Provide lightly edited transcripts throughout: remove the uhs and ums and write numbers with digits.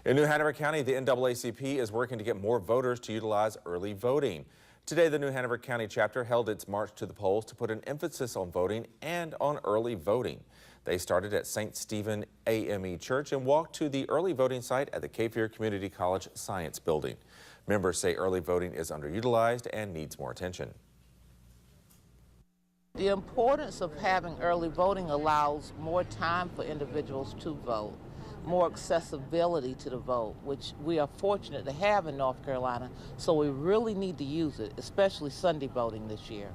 In New Hanover County, the NAACP is working to get more voters to utilize early voting. Today, the New Hanover County chapter held its march to the polls to put an emphasis on voting and on early voting. They started at St. Stephen AME Church and walked to the early voting site at the Cape Fear Community College Science Building. Members say early voting is underutilized and needs more attention. The importance of having early voting allows more time for individuals to vote, more accessibility to the vote, which we are fortunate to have in North Carolina, so we really need to use it, especially Sunday voting this year.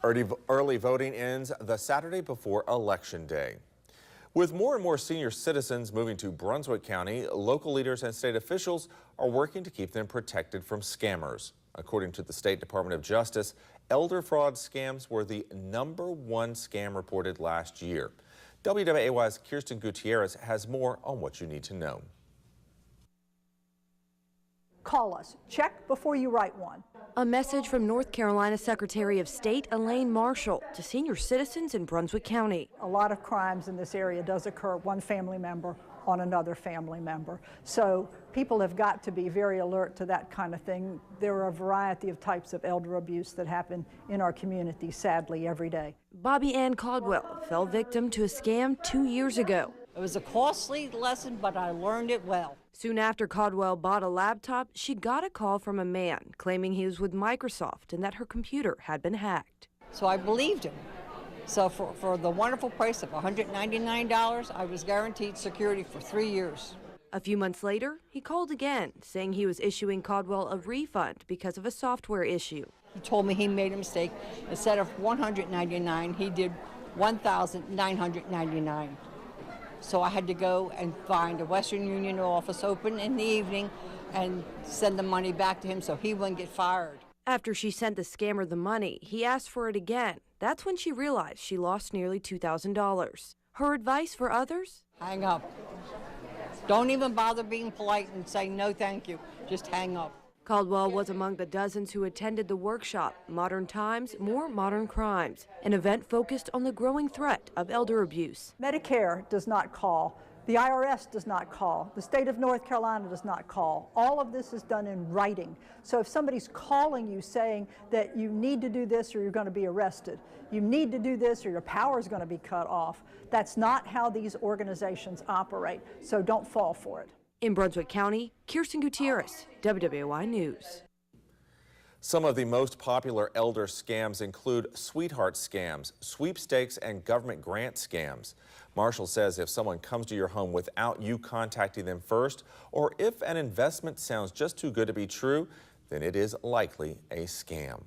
Early voting ends the Saturday before Election Day. With more and more senior citizens moving to Brunswick County, local leaders and state officials are working to keep them protected from scammers. According to the State Department of Justice, elder fraud scams were the #1 scam reported last year. WWAY's Kirsten Gutierrez has more on what you need to know. Call us. Check before you write one. A message from North Carolina Secretary of State Elaine Marshall to senior citizens in Brunswick County. A lot of crimes in this area does occur one family member on another family member. So people have got to be very alert to that kind of thing. There are a variety of types of elder abuse that happen in our community, sadly, every day. Bobby Ann Caldwell fell victim to a scam 2 years ago. It was a costly lesson, but I learned it well. Soon after Caldwell bought a laptop, she got a call from a man claiming he was with Microsoft and that her computer had been hacked. So I believed him. So for the wonderful price of $199, I was guaranteed security for 3 years. A few months later, he called again, saying he was issuing Caldwell a refund because of a software issue. He told me he made a mistake. Instead of $199, he did $1,999. So I had to go and find a Western Union office open in the evening and send the money back to him so he wouldn't get fired. After she sent the scammer the money, he asked for it again. That's when she realized she lost nearly $2,000. Her advice for others? Hang up. Don't even bother being polite and say no thank you. Just hang up. Caldwell was among the dozens who attended the workshop, Modern Times, More Modern Crimes, an event focused on the growing threat of elder abuse. Medicare does not call. The IRS does not call. The state of North Carolina does not call. All of this is done in writing. So if somebody's calling you saying that you need to do this or you're going to be arrested, you need to do this or your power is going to be cut off, that's not how these organizations operate. So don't fall for it. In Brunswick County, Kirsten Gutierrez, WWAY News. Some of the most popular elder scams include sweetheart scams, sweepstakes, and government grant scams. Marshall says if someone comes to your home without you contacting them first, or if an investment sounds just too good to be true, then it is likely a scam.